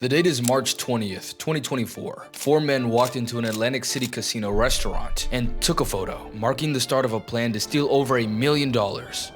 The date is March 20th, 2024. Four men walked into an Atlantic City casino restaurant and took a photo, marking the start of a plan to steal over $1 million,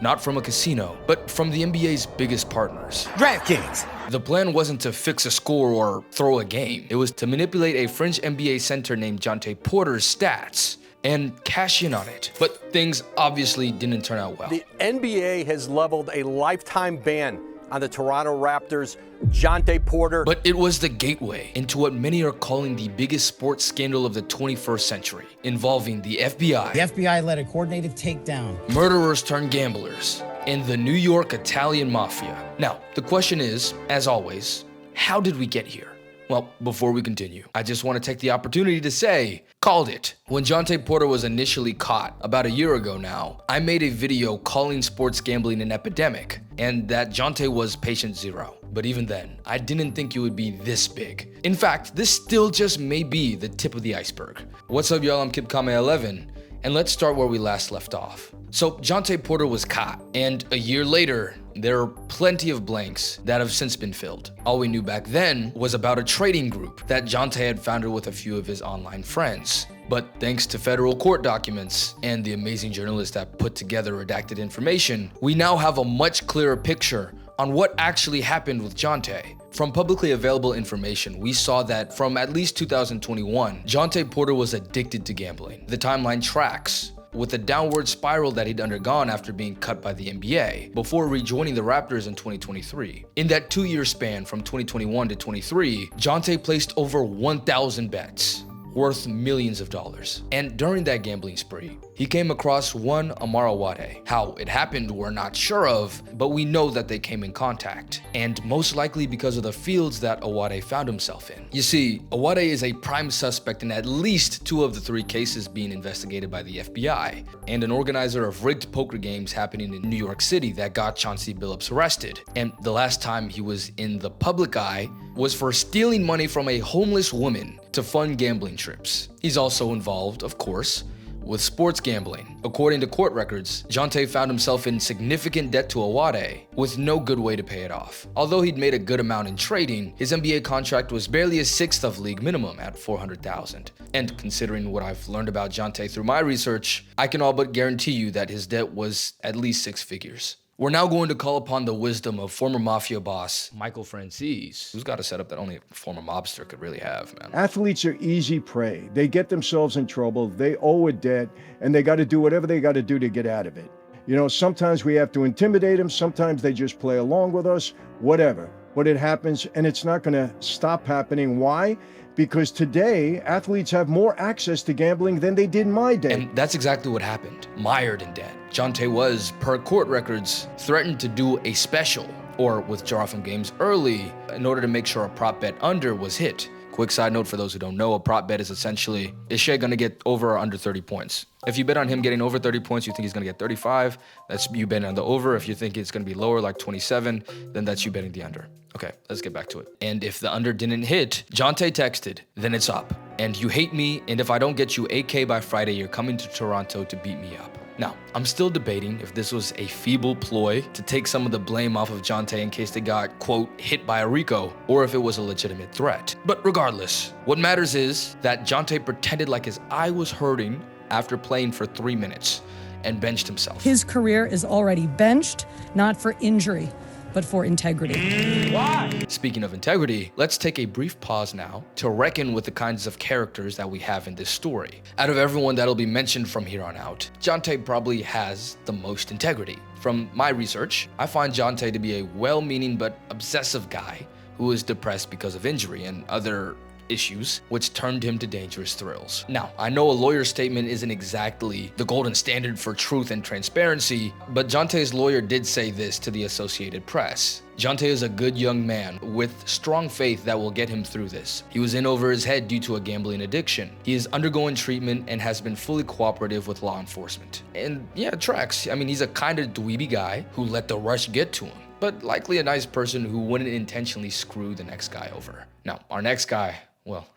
not from a casino, but from the NBA's biggest partners. DraftKings. The plan wasn't to fix a score or throw a game. It was to manipulate a French NBA center named Jontay Porter's stats and cash in on it. But things obviously didn't turn out well. The NBA has leveled a lifetime ban on the Toronto Raptors' Jontay Porter. But it was the gateway into what many are calling the biggest sports scandal of the 21st century, involving the FBI. The FBI led a coordinated takedown. Murderers turned gamblers, and the New York Italian Mafia. Now, the question is, as always, how did we get here? Well, before we continue, I just want to take the opportunity to say, called it. When Jontay Porter was initially caught, about a year ago now, I made a video calling sports gambling an epidemic, and that Jontay was patient zero. But even then, I didn't think it would be this big. In fact, this still just may be the tip of the iceberg. What's up, y'all? I'm KidKame11, and let's start where we last left off. So Jontay Porter was caught, and a year later, there are plenty of blanks that have since been filled. All we knew back then was about a trading group that Jontay had founded with a few of his online friends. But thanks to federal court documents and the amazing journalists that put together redacted information, we now have a much clearer picture on what actually happened with Jontay. From publicly available information, we saw that from at least 2021, Jontay Porter was addicted to gambling. The timeline tracks with a downward spiral that he'd undergone after being cut by the NBA before rejoining the Raptors in 2023. In that 2-year span from 2021 to 23, Jontay placed over 1,000 bets worth millions of dollars. And during that gambling spree, he came across one Amara Wade. How it happened, we're not sure of, but we know that they came in contact, and most likely because of the fields that Awade found himself in. You see, Awade is a prime suspect in at least 2 of the 3 cases being investigated by the FBI, and an organizer of rigged poker games happening in New York City that got Chauncey Billups arrested. And the last time he was in the public eye was for stealing money from a homeless woman to fund gambling trips. He's also involved, of course, with sports gambling. According to court records, Jontay found himself in significant debt to Awade with no good way to pay it off. Although he'd made a good amount in trading, his NBA contract was barely a sixth of league minimum at $400,000. And considering what I've learned about Jontay through my research, I can all but guarantee you that his debt was at least 6 figures. We're now going to call upon the wisdom of former Mafia boss Michael Franzese, who's got a setup that only a former mobster could really have, man. Athletes are easy prey. They get themselves in trouble, they owe a debt, and they got to do whatever they got to do to get out of it. You know, sometimes we have to intimidate them, sometimes they just play along with us, whatever. But it happens, and it's not going to stop happening. Why? Because today, athletes have more access to gambling than they did in my day. And that's exactly what happened. Mired in debt, Jontay was, per court records, threatened to do a special or withdraw from games early in order to make sure a prop bet under was hit. Quick side note for those who don't know, a prop bet is essentially, is Shea gonna get over or under 30 points? If you bet on him getting over 30 points, you think he's gonna get 35, that's you betting on the over. If you think it's gonna be lower, like 27, then that's you betting the under. Okay, let's get back to it. And if the under didn't hit, Jontay texted, then it's up. And you hate me, and if I don't get you 8K by Friday, you're coming to Toronto to beat me up. Now, I'm still debating if this was a feeble ploy to take some of the blame off of Jontay in case they got, quote, hit by a Rico, or if it was a legitimate threat. But regardless, what matters is that Jontay pretended like his eye was hurting after playing for 3 minutes and benched himself. His career is already benched, not for injury, but for integrity. Why? Speaking of integrity, let's take a brief pause now to reckon with the kinds of characters that we have in this story. Out of everyone that'll be mentioned from here on out, Jontay probably has the most integrity. From my research, I find Jontay to be a well-meaning but obsessive guy who is depressed because of injury and other issues, which turned him to dangerous thrills. Now, I know a lawyer's statement isn't exactly the golden standard for truth and transparency, but Jontay's lawyer did say this to the Associated Press. Jontay is a good young man with strong faith that will get him through this. He was in over his head due to a gambling addiction. He is undergoing treatment and has been fully cooperative with law enforcement. And yeah, it tracks. I mean, he's a kind of dweeby guy who let the rush get to him, but likely a nice person who wouldn't intentionally screw the next guy over. Now, our next guy, well,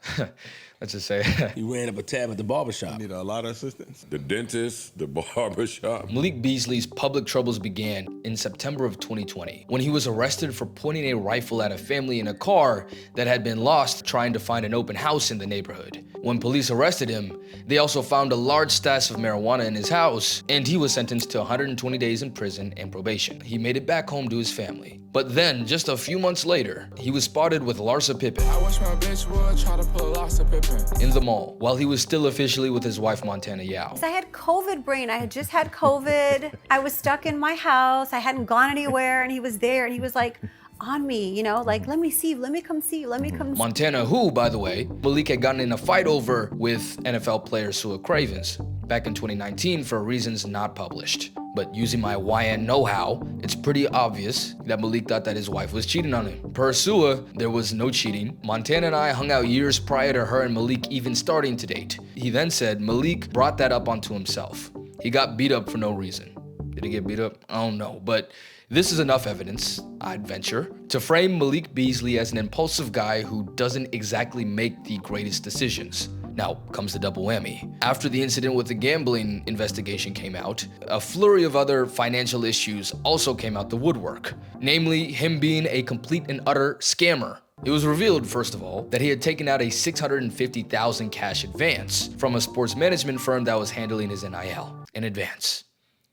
let's just say He ran up a tab at the barbershop. Need a lot of assistance. The dentist, the barbershop. Malik Beasley's public troubles began in September of 2020 when he was arrested for pointing a rifle at a family in a car that had been lost trying to find an open house in the neighborhood. When police arrested him, they also found a large stash of marijuana in his house, and he was sentenced to 120 days in prison and probation. He made it back home to his family. But then, just a few months later, he was spotted with Larsa Pippen I wish my bitch would try to pull Larsa Pippen in the mall while he was still officially with his wife Montana Yao. I had COVID brain. I had just had COVID. I was stuck in my house. I hadn't gone anywhere, and he was there, and he was like on me, you know, like, let me see you, let me come see you, let me come see. Montana, who, by the way, Malik had gotten in a fight over with NFL player Sua Cravens back in 2019 for reasons not published. But using my YN know-how, it's pretty obvious that Malik thought that his wife was cheating on him. Per Sua, there was no cheating. Montana and I hung out years prior to her and Malik even starting to date. He then said Malik brought that up onto himself. He got beat up for no reason. Did he get beat up? I don't know, but this is enough evidence, I'd venture, to frame Malik Beasley as an impulsive guy who doesn't exactly make the greatest decisions. Now comes the double whammy. After the incident with the gambling investigation came out, a flurry of other financial issues also came out the woodwork, namely him being a complete and utter scammer. It was revealed, first of all, that he had taken out a $650,000 cash advance from a sports management firm that was handling his NIL in advance,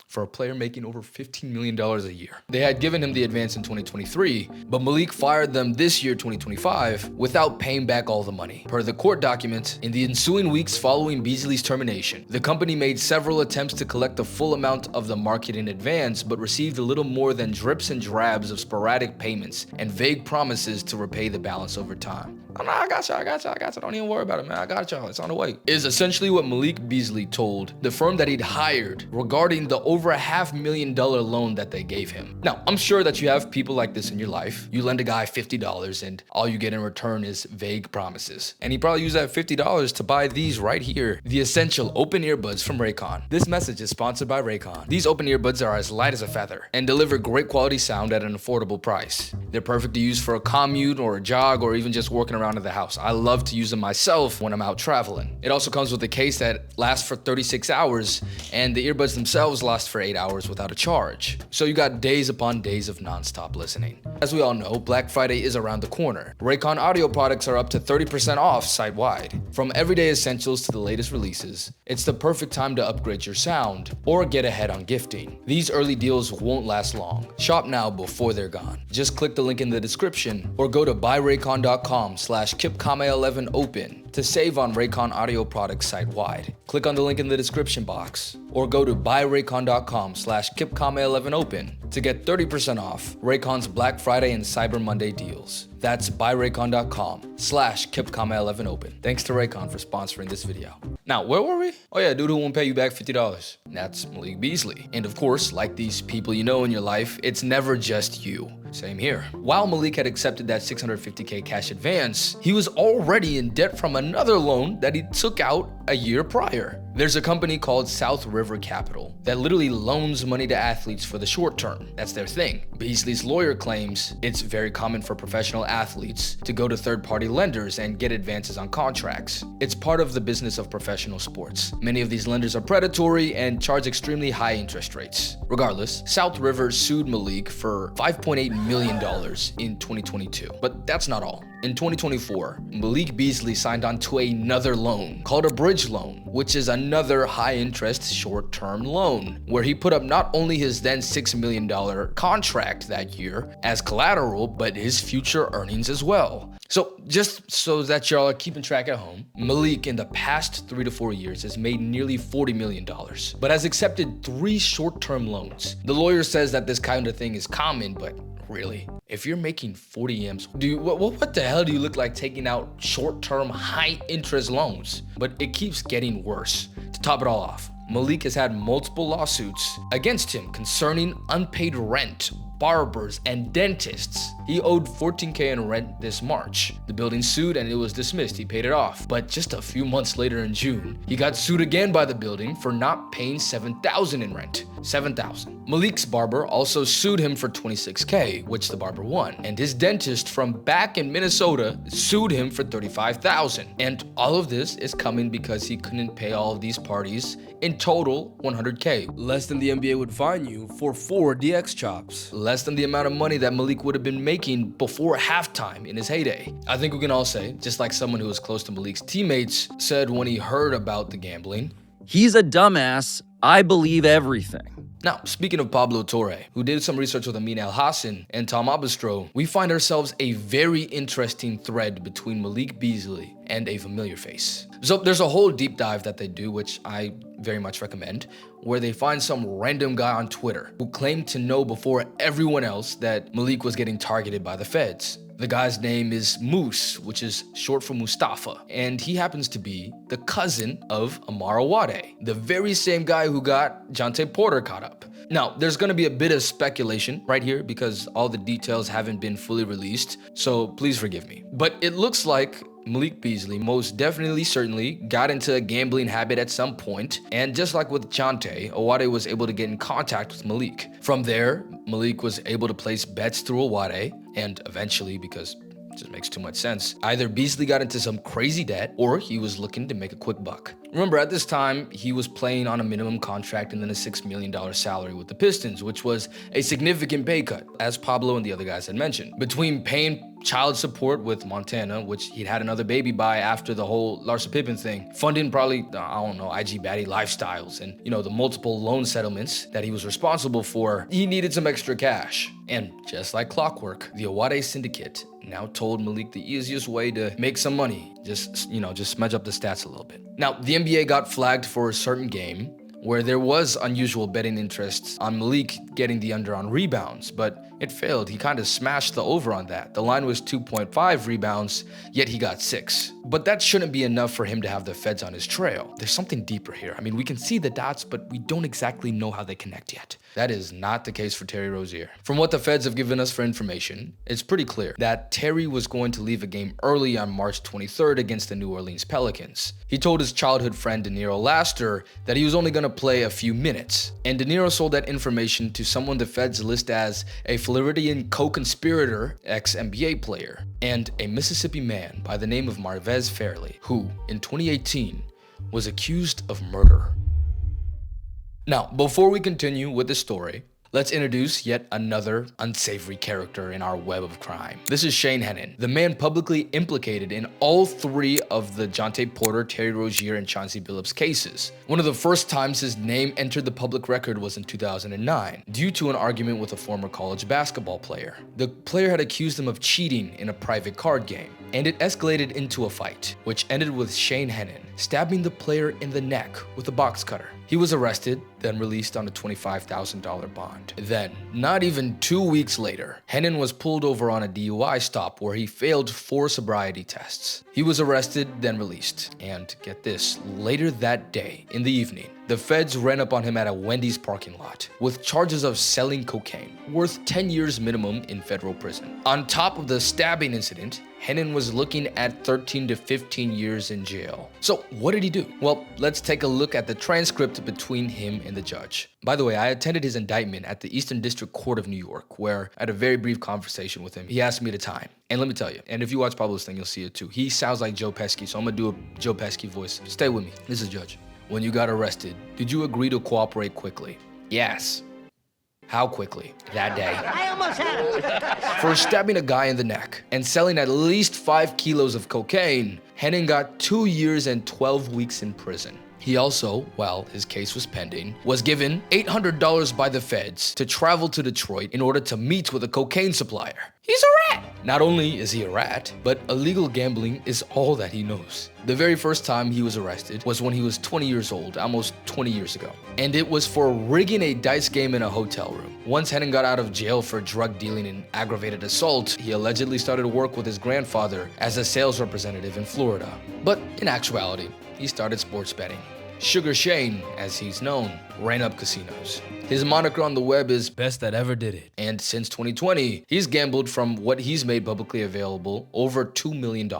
for a player making over $15 million a year. They had given him the advance in 2023, but Malik fired them this year, 2025, without paying back all the money. Per the court documents, in the ensuing weeks following Beasley's termination, the company made several attempts to collect the full amount of the marketing advance, but received a little more than drips and drabs of sporadic payments and vague promises to repay the balance over time. Oh, no, I got you. Don't even worry about it, man. I got y'all. It's on the way. Is essentially what Malik Beasley told the firm that he'd hired regarding the over $500,000 loan that they gave him. Now, I'm sure that you have people like this in your life. You lend a guy $50 and all you get in return is vague promises. And he probably used that $50 to buy these right here, the essential open earbuds from Raycon. This message is sponsored by Raycon. These open earbuds are as light as a feather and deliver great quality sound at an affordable price. They're perfect to use for a commute or a jog or even just working around in the house. I love to use them myself when I'm out traveling. It also comes with a case that lasts for 36 hours and the earbuds themselves last for 8 hours without a charge. So you got days upon days of non-stop listening. As we all know, Black Friday is around the corner. Raycon audio products are up to 30% off site-wide. From everyday essentials to the latest releases, it's the perfect time to upgrade your sound or get ahead on gifting. These early deals won't last long. Shop now before they're gone. Just click the link in the description or go to buyraycon.com/KipKame11open to save on Raycon audio products site-wide. Click on the link in the description box or go to buyraycon.com/KipKame11open to get 30% off Raycon's Black Friday and Cyber Monday deals. That's buyraycon.com/KipKame11open. Thanks to Raycon for sponsoring this video. Now, where were we? Oh yeah, dude who won't pay you back $50. That's Malik Beasley. And of course, like these people you know in your life, it's never just you. Same here. While Malik had accepted that $650K cash advance, he was already in debt from another loan that he took out a year prior. There's a company called South River Capital that literally loans money to athletes for the short term. That's their thing. Beasley's lawyer claims it's very common for professional athletes to go to third-party lenders and get advances on contracts. It's part of the business of professional sports. Many of these lenders are predatory and charge extremely high interest rates. Regardless, South River sued Malik for $5.8 million in 2022. But that's not all. In 2024, Malik Beasley signed on to another loan called a bridge loan, which is another high-interest short-term loan, where he put up not only his then $6 million contract that year as collateral, but his future earnings as well. So just so that y'all are keeping track at home, Malik in the past 3 to 4 years has made nearly $40 million, but has accepted 3 short-term loans. The lawyer says that this kind of thing is common, but really, if you're making 40 M's, what the hell do you look like taking out short-term high-interest loans? But it keeps getting worse. To top it all off, Malik has had multiple lawsuits against him concerning unpaid rent, barbers, and dentists. He owed $14K in rent this March. The building sued and it was dismissed. He paid it off. But just a few months later in June, he got sued again by the building for not paying $7,000 in rent. $7,000. Malik's barber also sued him for $26K, which the barber won. And his dentist from back in Minnesota sued him for $35,000. And all of this is coming because he couldn't pay all of these parties, in total $100K. Less than the NBA would fine you for 4 DX chops. Less than the amount of money that Malik would have been making before halftime in his heyday. I think we can all say, just like someone who was close to Malik's teammates said when he heard about the gambling, "He's a dumbass. I believe everything." Now, speaking of Pablo Torre, who did some research with Amin Al-Hassan and Tom Abastro, we find ourselves a very interesting thread between Malik Beasley and a familiar face. So there's a whole deep dive that they do, which I very much recommend, where they find some random guy on Twitter who claimed to know before everyone else that Malik was getting targeted by the feds. The guy's name is Moose, which is short for Mustafa, and he happens to be the cousin of Amar Awade, the very same guy who got Jontay Porter caught up. Now, there's gonna be a bit of speculation right here because all the details haven't been fully released, so please forgive me. But it looks like Malik Beasley most definitely, certainly got into a gambling habit at some point, and just like with Jontay, Awade was able to get in contact with Malik. From there, Malik was able to place bets through Awade, and eventually, because it just makes too much sense, either Beasley got into some crazy debt or he was looking to make a quick buck. Remember, at this time, he was playing on a minimum contract and then a $6 million salary with the Pistons, which was a significant pay cut, as Pablo and the other guys had mentioned. Between paying child support with Montana, which he'd had another baby by after the whole Larsa Pippen thing, funding probably, I don't know, IG baddie lifestyles, and, you know, the multiple loan settlements that he was responsible for, he needed some extra cash. And just like clockwork, the Awade syndicate now told Malik the easiest way to make some money. Just smudge up the stats a little bit. Now, the NBA got flagged for a certain game where there was unusual betting interests on Malik getting the under on rebounds, but it failed. He kind of smashed the over on that. The line was 2.5 rebounds, yet he got 6. But that shouldn't be enough for him to have the feds on his trail. There's something deeper here. I mean, we can see the dots, but we don't exactly know how they connect yet. That is not the case for Terry Rozier. From what the feds have given us for information, it's pretty clear that Terry was going to leave a game early on March 23rd against the New Orleans Pelicans. He told his childhood friend De Niro Laster that he was only going to play a few minutes, and De Niro sold that information to someone the feds list as a Floridian co-conspirator, ex-NBA player, and a Mississippi man by the name of Marvez Fairley, who, in 2018, was accused of murder. Now, before we continue with the story, let's introduce yet another unsavory character in our web of crime. This is Shane Hennon, the man publicly implicated in all 3 of the Jontay Porter, Terry Rozier, and Chauncey Billups cases. One of the first times his name entered the public record was in 2009, due to an argument with a former college basketball player. The player had accused him of cheating in a private card game, and it escalated into a fight, which ended with Shane Hennon stabbing the player in the neck with a box cutter. He was arrested, then released on a $25,000 bond. Then, not even 2 weeks later, Hennon was pulled over on a DUI stop where he failed 4 sobriety tests. He was arrested, then released. And get this, later that day, in the evening, the feds ran up on him at a Wendy's parking lot with charges of selling cocaine, worth 10 years minimum in federal prison. On top of the stabbing incident, Hennon was looking at 13 to 15 years in jail. So what did he do? Well, let's take a look at the transcript between him and the judge. By the way, I attended his indictment at the Eastern District Court of New York, where I had a very brief conversation with him. He asked me the time. And let me tell you, and if you watch Pablo's thing, you'll see it too. He sounds like Joe Pesci, so I'm gonna do a Joe Pesci voice. Stay with me. This is Judge. When you got arrested, did you agree to cooperate quickly? Yes. How quickly? That day. I almost had it. For stabbing a guy in the neck and selling at least 5 kilos of cocaine, Hennon got 2 years and 12 weeks in prison. He also, while his case was pending, was given $800 by the feds to travel to Detroit in order to meet with a cocaine supplier. He's a rat! Not only is he a rat, but illegal gambling is all that he knows. The very first time he was arrested was when he was 20 years old, almost 20 years ago. And it was for rigging a dice game in a hotel room. Once Hennon got out of jail for drug dealing and aggravated assault, he allegedly started work with his grandfather as a sales representative in Florida. But in actuality, he started sports betting. Sugar Shane, as he's known, ran up casinos. His moniker on the web is Best that ever did it. and since 2020, he's gambled from what he's made publicly available over $2 million.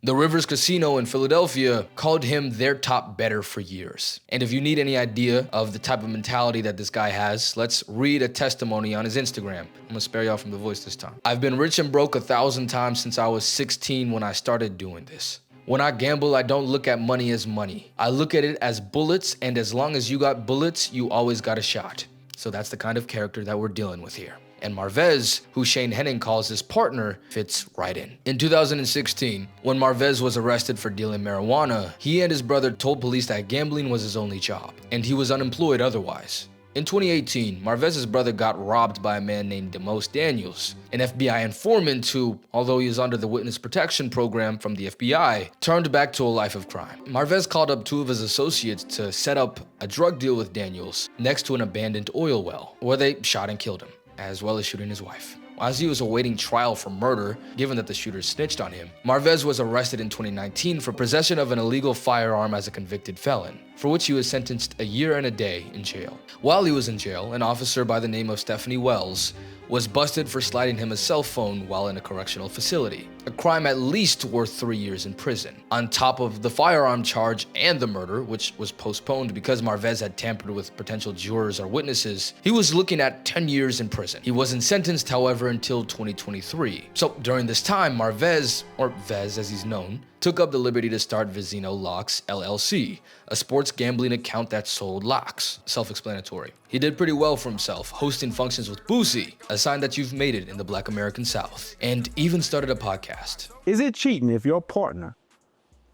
The Rivers Casino in Philadelphia called him their top bettor for years. And if you need any idea of the type of mentality that this guy has, let's read a testimony on his Instagram. I'm gonna spare y'all from the voice this time. I've been rich and broke 1,000 times since I was 16 when I started doing this. When I gamble, I don't look at money as money. I look at it as bullets, and as long as you got bullets, you always got a shot. So that's the kind of character that we're dealing with here. And Marvez, who Shane Henning calls his partner, fits right in. In 2016, when Marvez was arrested for dealing marijuana, he and his brother told police that gambling was his only job, and he was unemployed otherwise. In 2018, Marvez's brother got robbed by a man named DeMos Daniels, an FBI informant who, although he was under the witness protection program from the FBI, turned back to a life of crime. Marvez called up 2 of his associates to set up a drug deal with Daniels next to an abandoned oil well, where they shot and killed him, as well as shooting his wife. As he was awaiting trial for murder, given that the shooter snitched on him, Marvez was arrested in 2019 for possession of an illegal firearm as a convicted felon, for which he was sentenced a year and a day in jail. While he was in jail, an officer by the name of Stephanie Wells was busted for sliding him a cell phone while in a correctional facility, a crime at least worth 3 years in prison. On top of the firearm charge and the murder, which was postponed because Marvez had tampered with potential jurors or witnesses, he was looking at 10 years in prison. He wasn't sentenced, however, until 2023. So during this time, Marvez, or Vez as he's known, took up the liberty to start Vizino Locks LLC, a sports gambling account that sold locks. Self-explanatory. He did pretty well for himself, hosting functions with Boosie, a sign that you've made it in the Black American South, and even started a podcast. Is it cheating if your partner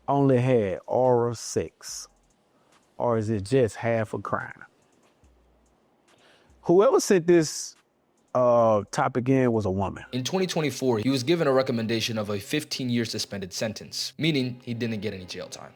only had oral sex, or is it just half a crime? Whoever sent this topic in was a woman. In 2024, he was given a recommendation of a 15-year suspended sentence, meaning he didn't get any jail time.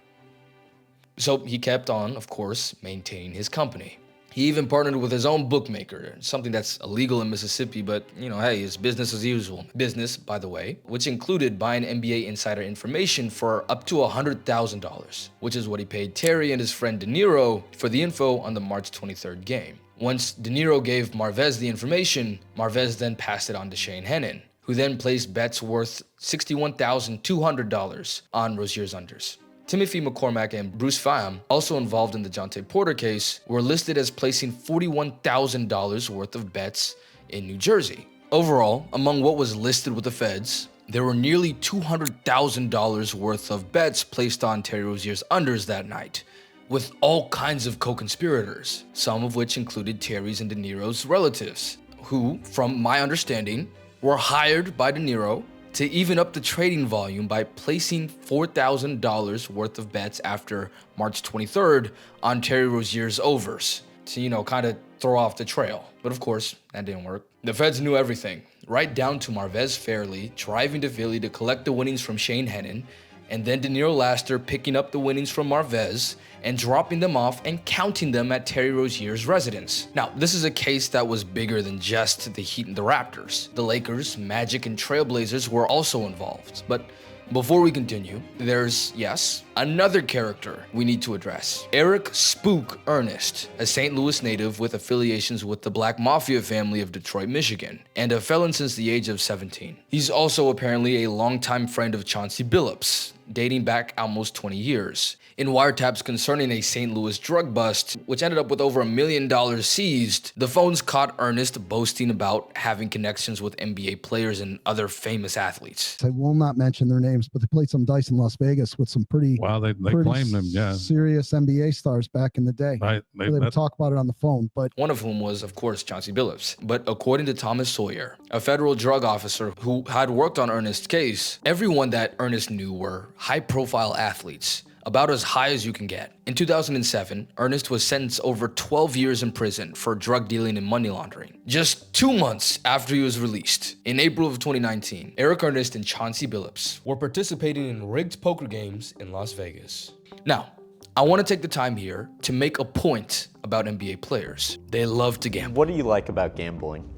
So he kept on, of course, maintaining his company. He even partnered with his own bookmaker, something that's illegal in Mississippi, but, you know, hey, it's business as usual. Business, by the way, which included buying NBA insider information for up to $100,000, which is what he paid Terry and his friend De Niro for the info on the March 23rd game. Once De Niro gave Marvez the information, Marvez then passed it on to Shane Henning, who then placed bets worth $61,200 on Rozier's unders. Timothy McCormack and Bruce Pham, also involved in the Jontay Porter case, were listed as placing $41,000 worth of bets in New Jersey. Overall, among what was listed with the feds, there were nearly $200,000 worth of bets placed on Terry Rozier's unders that night, with all kinds of co-conspirators, some of which included Terry's and De Niro's relatives, who, from my understanding, were hired by De Niro to even up the trading volume by placing $4,000 worth of bets after March 23rd on Terry Rozier's overs to, you know, kind of throw off the trail. But of course, that didn't work. The feds knew everything, right down to Marvez Fairley driving to Philly to collect the winnings from Shane Henning, and then De Niro Laster picking up the winnings from Marvez and dropping them off and counting them at Terry Rozier's residence. Now, this is a case that was bigger than just the Heat and the Raptors. The Lakers, Magic, and Trailblazers were also involved. But before we continue, there's, yes, another character we need to address. Eric Spook Ernest, a St. Louis native with affiliations with the Black Mafia family of Detroit, Michigan, and a felon since the age of 17. He's also apparently a longtime friend of Chauncey Billups, dating back almost 20 years. In wiretaps concerning a St. Louis drug bust, which ended up with over $1 million seized, the phones caught Ernest boasting about having connections with NBA players and other famous athletes. I will not mention their names, but they played some dice in Las Vegas with some pretty claim them, yeah, serious NBA stars back in the day. Right. They would talk about it on the phone, but one of whom was, of course, Chauncey Billups. But according to Thomas Sawyer, a federal drug officer who had worked on Ernest's case, everyone that Ernest knew were high-profile athletes, about as high as you can get. In 2007, Ernest was sentenced over 12 years in prison for drug dealing and money laundering. Just 2 months after he was released, in April of 2019, Eric Ernest and Chauncey Billups were participating in rigged poker games in Las Vegas. Now, I want to take the time here to make a point about NBA players. They love to gamble. What do you like about gambling?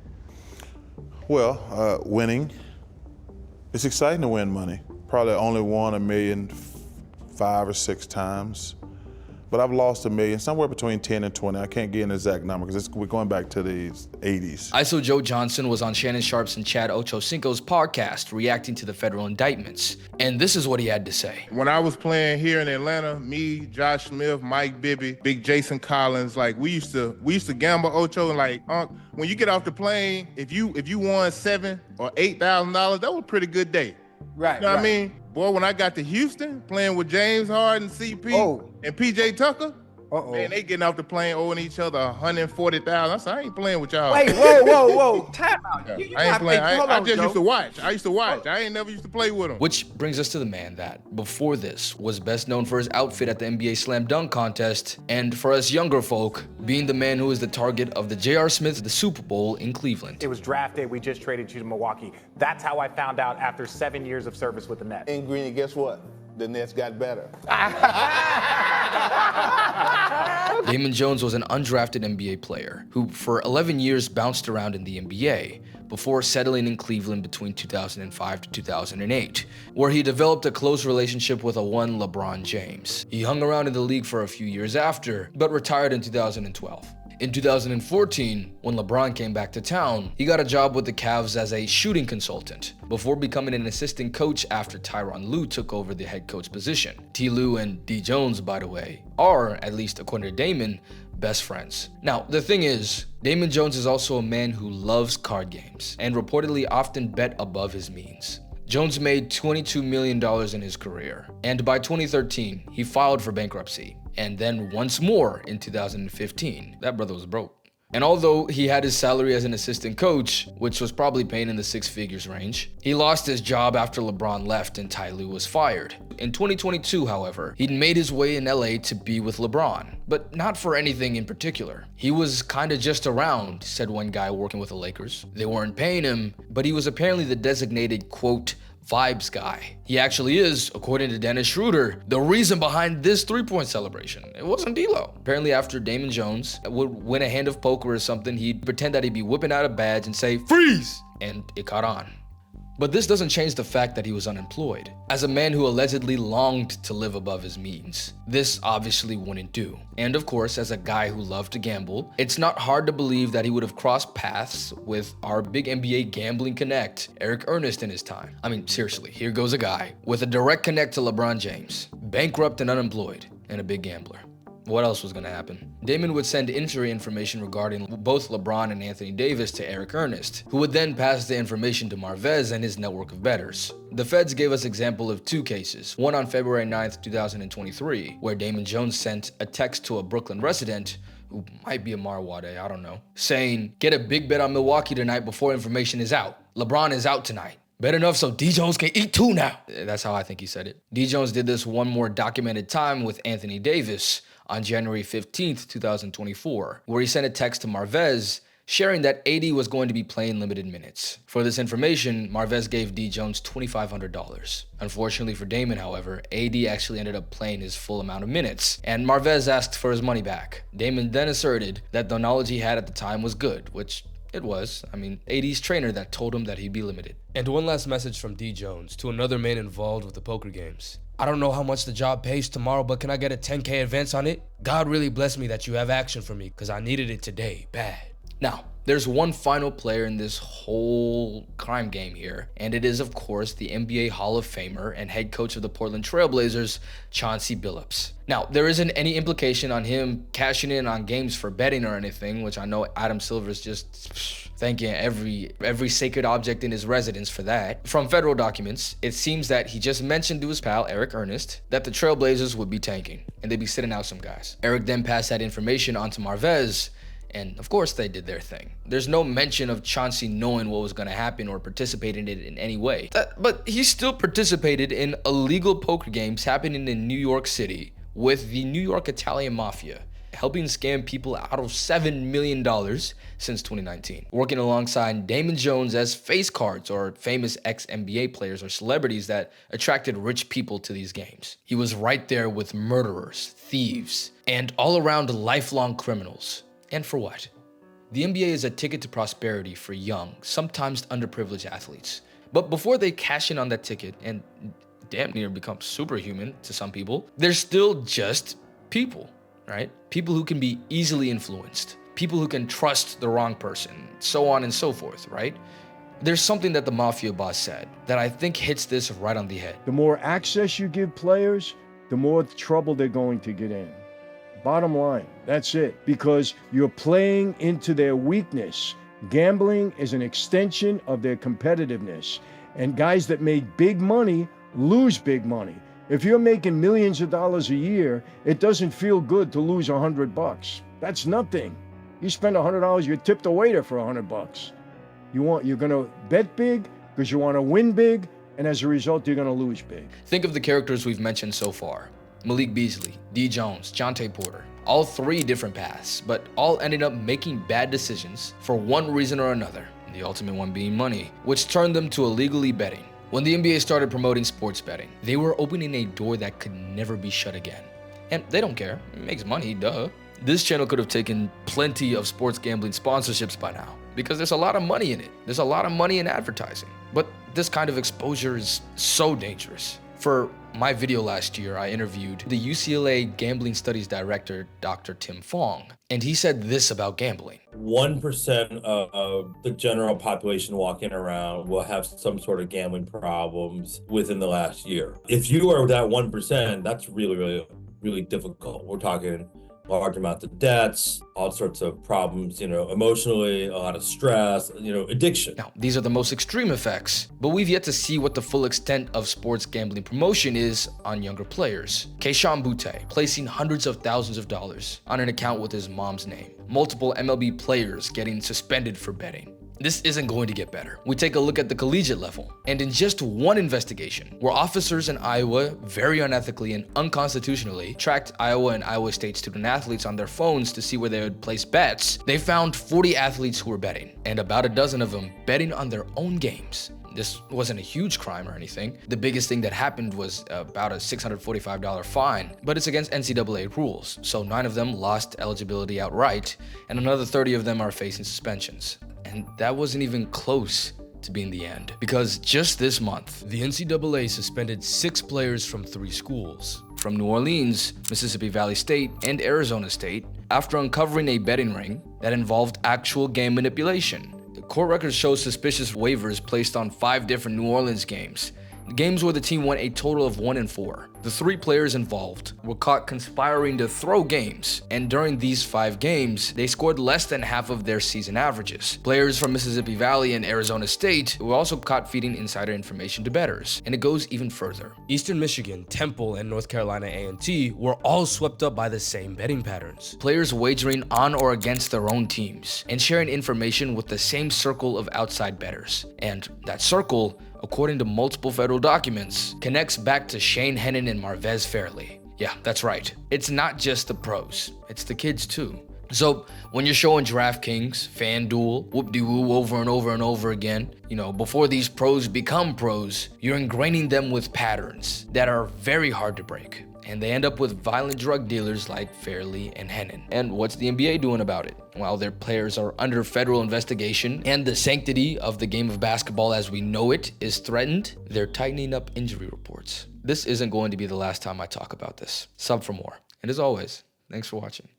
Well, winning. It's exciting to win money. Probably only won $1,000,000 5 or 6 times. but I've lost $1 million, somewhere between 10 and 20. I can't get an exact number because we're going back to the 80s. ISO Joe Johnson was on Shannon Sharp's and Chad Ochocinco's podcast reacting to the federal indictments. And this is what he had to say. When I was playing here in Atlanta, me, Josh Smith, Mike Bibby, Big Jason Collins, like we used to gamble, Ocho, and like when you get off the plane, if you won $7,000 or $8,000, that was a pretty good day. Right. You know what I mean? Boy, when I got to Houston, playing with James Harden, CP, and PJ Tucker, man, they getting off the plane owing each other $140,000. I said, I ain't playing with y'all. Wait, whoa. Time out. I ain't playing. I just used to watch. I used to watch. I ain't never used to play with them. Which brings us to the man that, before this, was best known for his outfit at the NBA Slam Dunk Contest, and for us younger folk, being the man who was the target of the J.R. Smith the Super Bowl in Cleveland. It was draft day. We just traded you to Milwaukee. That's how I found out after 7 years of service with the Nets. And Greeny, guess what? The Nets got better. Damon Jones was an undrafted NBA player who for 11 years bounced around in the NBA before settling in Cleveland between 2005 to 2008, where he developed a close relationship with one LeBron James. He hung around in the league for a few years after, but retired in 2012. In 2014, when LeBron came back to town, he got a job with the Cavs as a shooting consultant before becoming an assistant coach after Tyronn Lue took over the head coach position. T. Lue and D. Jones, by the way, are, at least according to Damon, best friends. Now, the thing is, Damon Jones is also a man who loves card games and reportedly often bet above his means. Jones made $22 million in his career, and by 2013, he filed for bankruptcy, and then once more in 2015. That brother was broke. And although he had his salary as an assistant coach, which was probably paying in the six figures range, he lost his job after LeBron left and Ty Lue was fired. In 2022, however, he'd made his way in LA to be with LeBron, but not for anything in particular. He was kinda just around, said one guy working with the Lakers. They weren't paying him, but he was apparently the designated, quote, vibes guy. He actually is, according to Dennis Schroeder, the reason behind this three-point celebration. It wasn't D'Lo. Apparently after Damon Jones would win a hand of poker or something, he'd pretend that he'd be whipping out a badge and say, freeze! And it caught on. But this doesn't change the fact that he was unemployed. As a man who allegedly longed to live above his means, this obviously wouldn't do. And of course, as a guy who loved to gamble, it's not hard to believe that he would have crossed paths with our big NBA gambling connect, Eric Ernest, in his time. I mean, seriously, here goes a guy with a direct connect to LeBron James, bankrupt and unemployed, and a big gambler. What else was gonna happen? Damon would send injury information regarding both LeBron and Anthony Davis to Eric Ernest, who would then pass the information to Marvez and his network of bettors. The feds gave us example of two cases, one on February 9th, 2023, where Damon Jones sent a text to a Brooklyn resident, who might be a Marwade, I don't know, saying, get a big bet on Milwaukee tonight before information is out. LeBron is out tonight. Bet enough so D. Jones can eat too now. That's how I think he said it. D. Jones did this one more documented time with Anthony Davis on January 15th, 2024, where he sent a text to Marvez sharing that AD was going to be playing limited minutes. For this information, Marvez gave D. Jones $2,500. Unfortunately for Damon, however, AD actually ended up playing his full amount of minutes, and Marvez asked for his money back. Damon then asserted that the knowledge he had at the time was good, which it was. I mean, AD's trainer that told him that he'd be limited. And one last message from D. Jones to another man involved with the poker games. I don't know how much the job pays tomorrow, but can I get a 10K advance on it? God really blessed me that you have action for me, because I needed it today, bad. Now, there's one final player in this whole crime game here, and it is, of course, the NBA Hall of Famer and head coach of the Portland Trail Blazers, Chauncey Billups. Now, there isn't any implication on him cashing in on games for betting or anything, which I know Adam Silver's just thanking every sacred object in his residence for that. From federal documents, it seems that he just mentioned to his pal, Eric Ernest, that the Trail Blazers would be tanking, and they'd be sitting out some guys. Eric then passed that information on to Marvez, and of course they did their thing. There's no mention of Chauncey knowing what was going to happen or participating in it in any way. But he still participated in illegal poker games happening in New York City with the New York Italian Mafia, helping scam people out of $7 million since 2019. Working alongside Damon Jones as face cards or famous ex-NBA players or celebrities that attracted rich people to these games. He was right there with murderers, thieves, and all-around lifelong criminals. And for what? The NBA is a ticket to prosperity for young, sometimes underprivileged athletes. But before they cash in on that ticket and damn near become superhuman to some people, they're still just people. right? People who can be easily influenced, people who can trust the wrong person, so on and so forth, right? There's something that the mafia boss said that I think hits this right on the head. The more access you give players, the more trouble they're going to get in. Bottom line, that's it. Because you're playing into their weakness. Gambling is an extension of their competitiveness. And guys that make big money lose big money. If you're making millions of dollars a year, it doesn't feel good to lose $100. That's nothing. You spend $100, you tip the waiter for $100. You're gonna bet big because you want to win big, and as a result, you're gonna lose big. Think of the characters we've mentioned so far. Malik Beasley, D. Jones, Jonte Porter. All three different paths, but all ended up making bad decisions for one reason or another. The ultimate one being money, which turned them to illegally betting. When the NBA started promoting sports betting, they were opening a door that could never be shut again. And they don't care, it makes money, duh. This channel could have taken plenty of sports gambling sponsorships by now, because there's a lot of money in it. There's a lot of money in advertising. But this kind of exposure is so dangerous. For my video last year, I interviewed the UCLA Gambling Studies Director, Dr. Tim Fong, and he said this about gambling. 1% of the general population walking around will have some sort of gambling problems within the last year. If you are that 1%, that's really difficult. We're talking large amounts of debts, all sorts of problems, emotionally, a lot of stress, addiction. Now, these are the most extreme effects, but we've yet to see what the full extent of sports gambling promotion is on younger players. Keishawn Butte placing hundreds of thousands of dollars on an account with his mom's name. Multiple MLB players getting suspended for betting. This isn't going to get better. We take a look at the collegiate level, and in just one investigation, where officers in Iowa very unethically and unconstitutionally tracked Iowa and Iowa State student athletes on their phones to see where they would place bets, they found 40 athletes who were betting, and about a dozen of them betting on their own games. This wasn't a huge crime or anything. The biggest thing that happened was about a $645 fine, but it's against NCAA rules, so 9 of them lost eligibility outright, and another 30 of them are facing suspensions. And that wasn't even close to being the end, because just this month, the NCAA suspended 6 players from 3 schools. From New Orleans, Mississippi Valley State, and Arizona State, after uncovering a betting ring that involved actual game manipulation. The court records show suspicious waivers placed on 5 different New Orleans games. Games where the team went a total of 1-4. The 3 players involved were caught conspiring to throw games, and during these 5 games, they scored less than half of their season averages. Players from Mississippi Valley and Arizona State were also caught feeding insider information to bettors, and it goes even further. Eastern Michigan, Temple, and North Carolina A&T were all swept up by the same betting patterns. Players wagering on or against their own teams, and sharing information with the same circle of outside bettors. And that circle, according to multiple federal documents, connects back to Shane Hennon and Marvez Fairley. Yeah, that's right. It's not just the pros, it's the kids too. So when you're showing DraftKings, FanDuel, whoop-de-woo over and over and over again, before these pros become pros, you're ingraining them with patterns that are very hard to break. And they end up with violent drug dealers like Fairley and Hennon. And what's the NBA doing about it? While their players are under federal investigation and the sanctity of the game of basketball as we know it is threatened, they're tightening up injury reports. This isn't going to be the last time I talk about this. Sub for more. And as always, thanks for watching.